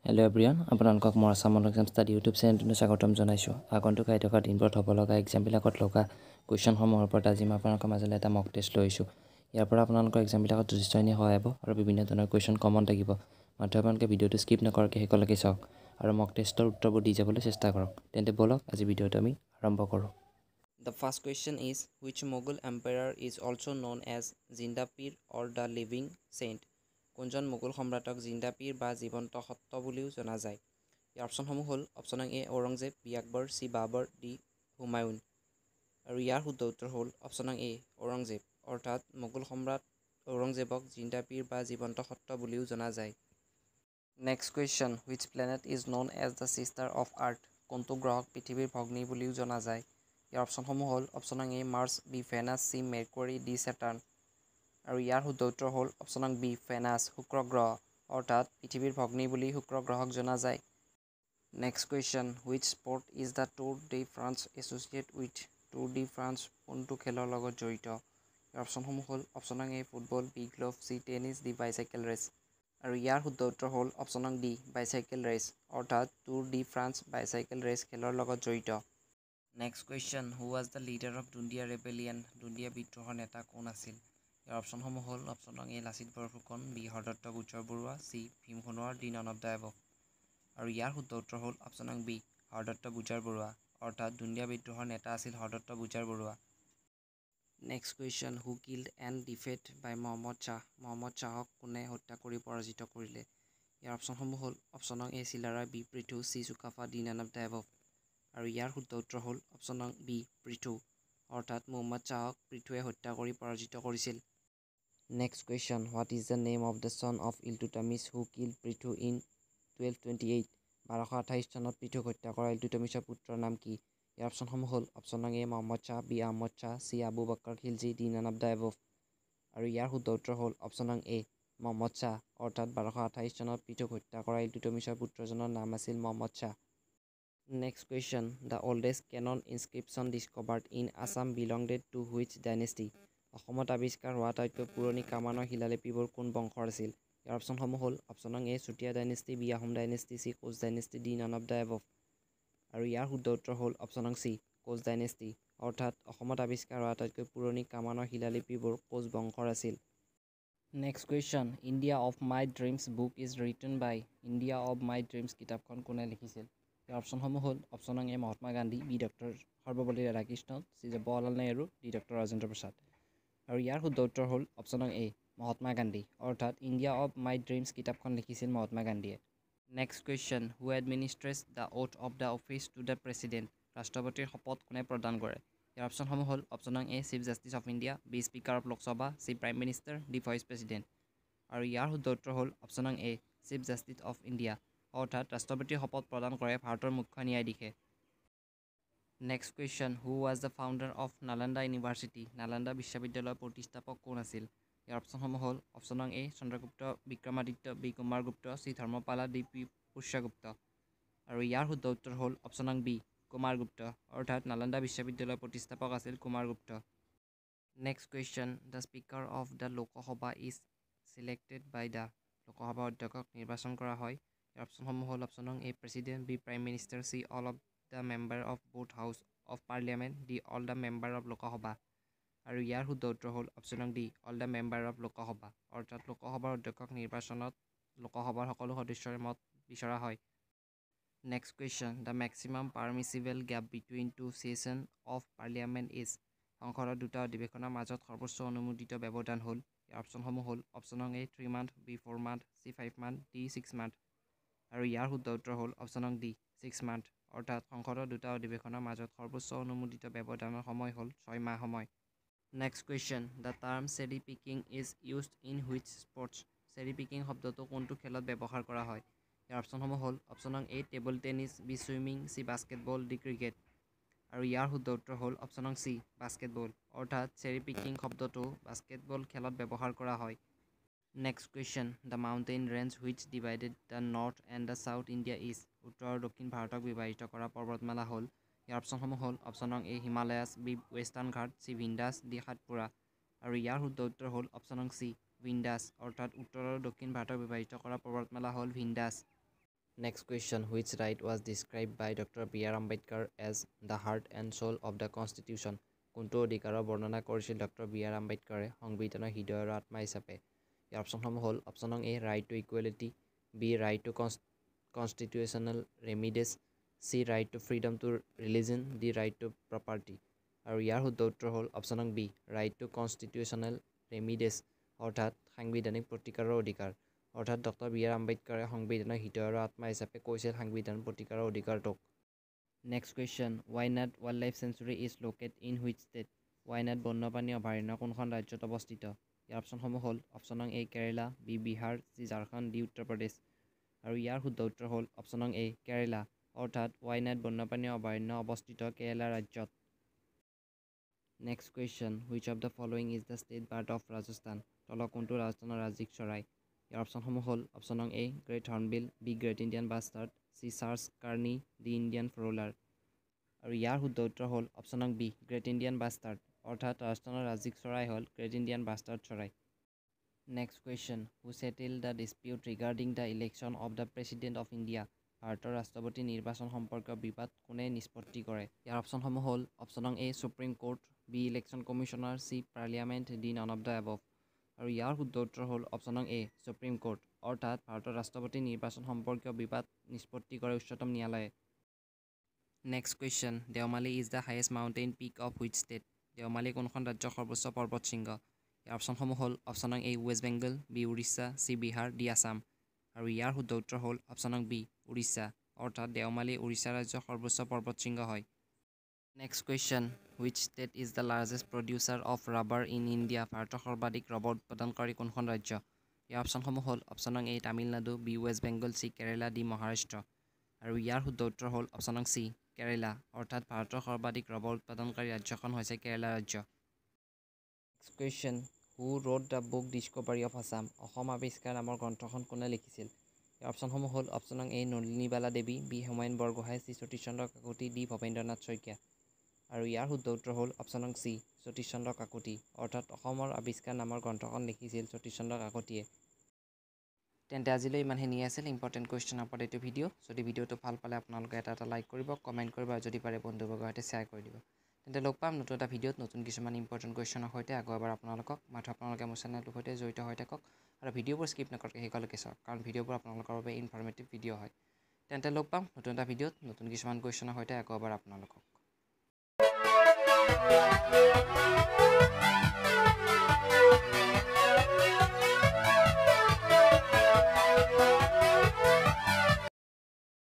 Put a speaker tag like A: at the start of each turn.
A: Hello' everyone, আপোনালোকক মোৰ Assam model exam study YouTube চেনেলটোলৈ স্বাগতম জনাইছোঁ। আগন্তুক আহি থকা দিনবোৰত হ'ব লগা এক্সামবিলাকত লগা কুৱেশ্যনসমূহৰ ওপৰত আজি মই আপোনালোকৰ মাজলৈ এটা মক টেষ্ট লৈ আহিছোঁ। ইয়াৰ পৰা আপোনালোকৰ এক্সামবিলাকত যথেষ্টখিনি সহায় হ'ব আৰু বিভিন্ন ধৰণৰ কুৱেশ্যন কমন থাকিব। মাত্ৰ আপোনালোকে ভিডিঅ'টো স্কিপ নকৰাকৈ শেষলৈকে চাওক আৰু মক টেষ্টৰ উত্তৰবোৰ দি যাবলৈ চেষ্টা কৰক। তেন্তে ব'লক আজি ভিডিঅ'টো আমি আৰম্ভ কৰোঁ। The first question is, which Mughal emperor is also known as Jinda Pir or the Living Saint? কোনজন মোগল সম্ৰাটক জিন্দা পীৰ বা জীৱন্ত সত্য বুলিও জনা যায়? ইয়াৰ অপশ্যনসমূহ হ'ল option A Aurangzeb, B Akbar, C Babur, D Humayun. আৰু ইয়াৰ শুদ্ধ উত্তৰ হ'ল অপশ্যন এ ঔৰংজেব, অৰ্থাৎ মোগল সম্ৰাট ঔৰংজেবক জিন্দা পীৰ বা জীৱন্ত সত্য বুলিও জনা যায়। Next question, which planet is known as the sister of Earth? কোনটো গ্ৰহক পৃথিৱীৰ ভগ্নী বুলিও জনা যায়? ইয়াৰ অপশ্যনসমূহ হ'ল option A Mars, B Venus, C Mercury, D Saturn. আৰু ইয়াৰ শুদ্ধ উত্তৰ হ'ল অপশ্যন বি ভেনাছ, শুক্ৰ গ্ৰহ, অৰ্থাৎ পৃথিৱীৰ ভগ্নী বুলি শুক্ৰ গ্ৰহক জনা যায়। Next question, which sport is the Tour de France associated with? Tour de France কোনটো খেলৰ লগত জড়িত? ইয়াৰ অপশ্যনসমূহ হ'ল option A football, B golf, C tennis, D bicycle race. আৰু ইয়াৰ শুদ্ধ উত্তৰ হ'ল অপশ্যন ডি বাইচাইকেল ৰেচ, অৰ্থাৎ Tour de France bicycle race খেলৰ লগত জড়িত। Next question, who was the leader of Dhundiya rebellion? Dhundiya বিদ্ৰোহৰ নেতা কোন আছিল? ইয়াৰ অপশ্যনসমূহ হ'ল option A Lachit Borphukan, B Haradatta Gujar Barua, C Bhim Sonowal, D none of the above. আৰু ইয়াৰ শুদ্ধ উত্তৰ হ'ল অপশ্যন বি হৰদত্ত গুজৰ বৰুৱা, অৰ্থাৎ দুণ্ডিয়া বিদ্ৰোহৰ নেতা আছিল Haradatta Gujar Barua. Next question, who killed and defeat by Mohammad Shah? Mohammad শ্বাহক কোনে হত্যা কৰি পৰাজিত কৰিলে? ইয়াৰ অপশ্যনসমূহ হ'ল option A Chilara, B Prithu, C Sukapha, D none of the above. আৰু ইয়াৰ শুদ্ধ উত্তৰ হ'ল অপশ্যন বি পৃথু, অৰ্থাৎ মহম্মদ শ্বাহক পৃথুৱে হত্যা কৰি পৰাজিত কৰিছিল। Next question, what is the name of the son of Iltutmish who killed Prithu in 1228? 1228 চনত পৃথুক হত্যা কৰা ইলটুটমিছৰ পুত্ৰৰ নাম কি? ইয়াৰ অপশ্যনসমূহ হ'ল option A Muhammad Shah, B Ahmad Shah, C Abu Bakr Khilji, D none of the above. আৰু ইয়াৰ শুদ্ধ উত্তৰ হ'ল অপশ্যন এ মহম্মদ শ্বাহ, অৰ্থাৎ 1228 চনত পৃথুক হত্যা কৰা ইলটুটমিছৰ পুত্ৰজনৰ নাম আছিল Mohammad Shah. Next question, the oldest cannon inscription discovered in Assam belonged to which dynasty? অসমত আৱিষ্কাৰ হোৱা আটাইতকৈ পুৰণি কামানৰ শিলালিপিবোৰ কোন বংশৰ আছিল? ইয়াৰ অপশ্যনসমূহ হ'ল option A Chutia dynasty, B Ahom dynasty, C Koch dynasty, D none of the above. আৰু ইয়াৰ শুদ্ধ উত্তৰ হ'ল অপশ্যন চি কোচ ডাইনেষ্টি, অৰ্থাৎ অসমত আৱিষ্কাৰ হোৱা আটাইতকৈ পুৰণি কামানৰ শিলালিপিবোৰ কোচ বংশৰ আছিল। Next question, India of my dreams book is written by? India of my dreams কিতাপখন কোনে লিখিছিল? ইয়াৰ অপশ্যনসমূহ হ'ল option A Mahatma Gandhi, B doctor Sarvepalli Radhakrishnan, C Jawaharlal Nehru, D doctor Rajendra Prasad. আৰু ইয়াৰ শুদ্ধ উত্তৰ হ'ল অপশ্যন এ মহাত্মা গান্ধী, অৰ্থাৎ ইণ্ডিয়া অফ মাই ড্ৰিমছ কিতাপখন লিখিছিল মহাত্মা গান্ধীয়ে। Next question, who administers the oath of the office to the president? ৰাষ্ট্ৰপতিৰ শপত কোনে প্ৰদান কৰে? ইয়াৰ অপশ্যনসমূহ হ'ল option A chief justice of India, B speaker of Lok Sabha, C prime minister, D vice president. আৰু ইয়াৰ শুদ্ধ উত্তৰ হ'ল option A chief justice of India, অৰ্থাৎ ৰাষ্ট্ৰপতিৰ শপত প্ৰদান কৰে ভাৰতৰ মুখ্য ন্যায়াধীশে। Next question, who was the founder of Nalanda university? Nalanda বিশ্ববিদ্যালয়ৰ প্ৰতিষ্ঠাপক কোন আছিল? ইয়াৰ অপশ্যনসমূহ হ'ল option A Chandragupta Vikramaditya, B Kumaragupta, C Dharmapala, D Pushyagupta. আৰু ইয়াৰ শুদ্ধ উত্তৰ হ'ল অপশ্যন বি কুমাৰগুপ্ত, অৰ্থাৎ নালন্দা বিশ্ববিদ্যালয়ৰ প্ৰতিষ্ঠাপক আছিল Kumaragupta. Next question, the speaker of the Lok Sabha is selected by the? লোকসভাৰ অধ্যক্ষক নিৰ্বাচন কৰা হয়। ইয়াৰ অপশ্যনসমূহ হ'ল option A president, B prime minister, C all of the member of both house of parliament, D all the member of Lok Sabha. আৰু ইয়াৰ শুদ্ধ উত্তৰ হ'ল option D all the member of Lok Sabha, অৰ্থাৎ লোকসভাৰ অধ্যক্ষক নিৰ্বাচনত লোকসভাৰ সকলো সদস্যৰে মত বিচৰা হয়। Next question, the maximum permissible gap between two session of parliament is? সংসদৰ দুটা অধিৱেশনৰ মাজত সৰ্বোচ্চ অনুমোদিত ব্যৱধান হ'ল? ইয়াৰ অপশ্যনসমূহ হ'ল option A 3 month, B 4 month, C 5 month, D 6 month. আৰু ইয়াৰ শুদ্ধ উত্তৰ হ'ল অপশ্যন ডি 6 মান্থ, অৰ্থাৎ সংসদৰ দুটা অধিৱেশনৰ মাজত সৰ্বোচ্চ অনুমোদিত ব্যৱধানৰ সময় হ'ল 6 মাহ সময়। Next question, the term cherry picking is used in which sports? Cherry picking শব্দটো কোনটো খেলত ব্যৱহাৰ কৰা হয়? ইয়াৰ অপশ্যনসমূহ হ'ল option A table tennis, B swimming, C basketball, D cricket. আৰু ইয়াৰ শুদ্ধ উত্তৰ হ'ল অপশ্যন চি বাস্কেটবল, অৰ্থাৎ চেৰী পিকিং শব্দটো বাস্কেটবল খেলত ব্যৱহাৰ কৰা হয়। Next question, the mountain range which divided the north and the south India is? উত্তৰ আৰু দক্ষিণ ভাৰতক বিভাজিত কৰা পৰ্বতমালা হ'ল? ইয়াৰ অপশ্যনসমূহ হ'ল অপশ্যন এ হিমালয়াছ, বি ৱেষ্টাৰ্ণ ঘাট, চি ভিন্দাছ, ডি সাতপুৰা। আৰু ইয়াৰ শুদ্ধ উত্তৰ হ'ল অপশ্যন চি ভিন্দাছ, অৰ্থাৎ উত্তৰ আৰু দক্ষিণ ভাৰতক বিভাজিত কৰা পৰ্বতমালা হ'ল ভিন্দাছ। Next question, which right was described by Dr. B.R. Ambedkar as the heart and soul of the Constitution? কোনটো অধিকাৰৰ বৰ্ণনা কৰিছিল ডক্টৰ বি আৰ আম্বেদকাৰে সংবিধানৰ হৃদয় আৰু আত্মা হিচাপে? ইয়াৰ অপশ্যনসমূহ হ'ল অপশ্যন নং A right to equality, B right to constitutional remedies, C right to freedom to religion, D right to property. আৰু ইয়াৰ শুদ্ধ উত্তৰ হ'ল অপশ্যন নং B right to constitutional remedies, অৰ্থাৎ সাংবিধানিক প্ৰতিকাৰৰ অধিকাৰ। অৰ্থাৎ ডক্টৰ বি আৰ আম্বেদকাৰে সংবিধানৰ হৃদয় আৰু আত্মা হিচাপে কৈছিল সাংবিধান প্ৰতিকাৰৰ অধিকাৰটোক। Next question, Wayanad wild life sanctuary is locate in which state? Wayanad বন্যপ্ৰাণী অভয়াৰণ্য কোনখন ৰাজ্যত অৱস্থিত? ইয়াৰ অপশ্যনসমূহ হ'ল অপশ্যন নং A Kerala, B Bihar, C Jharkhand, D Uttar Pradesh. আৰু ইয়াৰ শুদ্ধ উত্তৰ হ'ল অপশ্যন নং এ কেৰালা, অৰ্থাৎ ৱাইনাড বন্যপ্ৰাণী অভয়াৰণ্য অৱস্থিত কেৰালা ৰাজ্যত। Next question, which of the following is the state bird of Rajasthan? তলৰ কোনটো ৰাজস্থানৰ ৰাজ্যিক চৰাই? ইয়াৰ অপশ্যনসমূহ হ'ল অপশ্যন নং A great hornbill, B great Indian bustard, C sarus crane, D Indian florican. আৰু ইয়াৰ শুদ্ধ উত্তৰ হ'ল অপশ্যন নং বি গ্ৰেট ইণ্ডিয়ান বাষ্টাৰ্ড, অৰ্থাৎ ৰাজস্থানৰ ৰাজ্যিক চৰাই হ'ল গ্ৰেট ইণ্ডিয়ান বাষ্টাৰ্ড চৰাই। Next question, who settle the dispute regarding the election of the president of India? ভাৰতৰ ৰাষ্ট্ৰপতি নিৰ্বাচন সম্পৰ্কীয় বিবাদ কোনে নিষ্পত্তি কৰে? ইয়াৰ অপশ্যনসমূহ হ'ল অপশ্যন নং A supreme court, B election commissioner, C parliament, D none of the above. আৰু ইয়াৰ শুদ্ধ উত্তৰ হ'ল অপশ্যন নং এ সুপ্ৰিম কোৰ্ট, অৰ্থাৎ ভাৰতৰ ৰাষ্ট্ৰপতি নিৰ্বাচন সম্পৰ্কীয় বিবাদ নিষ্পত্তি কৰে উচ্চতম ন্যায়ালয়ে। Next question, Deomali is the highest mountain peak of which state? Deomali কোনখন ৰাজ্যৰ সৰ্বোচ্চ পৰ্বত শৃংগ? ইয়াৰ অপশ্যনসমূহ হ'ল অপশ্যন নং A West Bengal, B Orissa, C Bihar, D Assam. আৰু ইয়াৰ শুদ্ধ উত্তৰ হ'ল অপশ্যন নং বি উৰিষ্যা, অৰ্থাৎ দেওমালী উৰিষ্যা ৰাজ্যৰ সৰ্বোচ্চ পৰ্বত শৃংগ হয়। Next question, which state is the largest producer of rubber in India? ভাৰতৰ সৰ্বাধিক ৰবৰ উৎপাদনকাৰী কোনখন ৰাজ্য? ইয়াৰ অপশ্যনসমূহ হ'ল অপশ্যন নং A Tamil Nadu, B West Bengal, C Kerala, D Maharashtra. আৰু ইয়াৰ শুদ্ধ উত্তৰ হ'ল অপশ্যন নং চি কেৰালা, অৰ্থাৎ ভাৰতৰ সৰ্বাধিক ৰবৰ উৎপাদনকাৰী ৰাজ্যখন হৈছে কেৰালা ৰাজ্য। Next question, who road the book discovery of Assam? Assam আৱিষ্কাৰ নামৰ গ্ৰন্থখন কোনে লিখিছিল? ইয়াৰ অপশ্যনসমূহ হ'ল অপশ্যন নং এ Nalinibala Devi, B Humayun Borgohain, C Satish চন্দ্ৰ কাকতি, ডি ভৱেন্দ্ৰনাথ শইকীয়া। আৰু ইয়াৰ শুদ্ধ উত্তৰ হ'ল অপশ্যন নং চি সতীশ চন্দ্ৰ কাকতি, অৰ্থাৎ অসমৰ আৱিষ্কাৰ নামৰ গ্ৰন্থখন লিখিছিল সতীশ চন্দ্ৰ কাকতিয়ে। তেন্তে আজিলৈ ইমানখিনিয়ে আছিল ইম্পৰ্টেণ্ট কুৱেশ্যনৰ ওপৰত এইটো ভিডিঅ'। যদি ভিডিঅ'টো ভাল পালে আপোনালোকে এটা লাইক কৰিব, কমেণ্ট কৰিব, আৰু যদি পাৰে বন্ধুবৰ্গৰ সৈতে শ্বেয়াৰ কৰি দিব। তেন্তে লগ পাম নতুন এটা ভিডিঅ'ত নতুন কিছুমান ইম্পৰ্টেণ্ট কুৱেশ্যনৰ সৈতে। আকৌ এবাৰ আপোনালোকক মাত্ৰ আপোনালোকে মোৰ চেনেলটোৰ সৈতে জড়িত হৈ থাকক আৰু ভিডিঅ'বোৰ স্কিপ নকৰাকৈ শেষলৈকে চাওক, কাৰণ ভিডিঅ'বোৰ আপোনালোকৰ বাবে ইনফৰ্মেটিভ ভিডিঅ' হয়। তেন্তে লগ পাম নতুন এটা ভিডিঅ'ত নতুন কিছুমান কুৱেশ্যনৰ সৈতে আকৌ এবাৰ আপোনালোকক।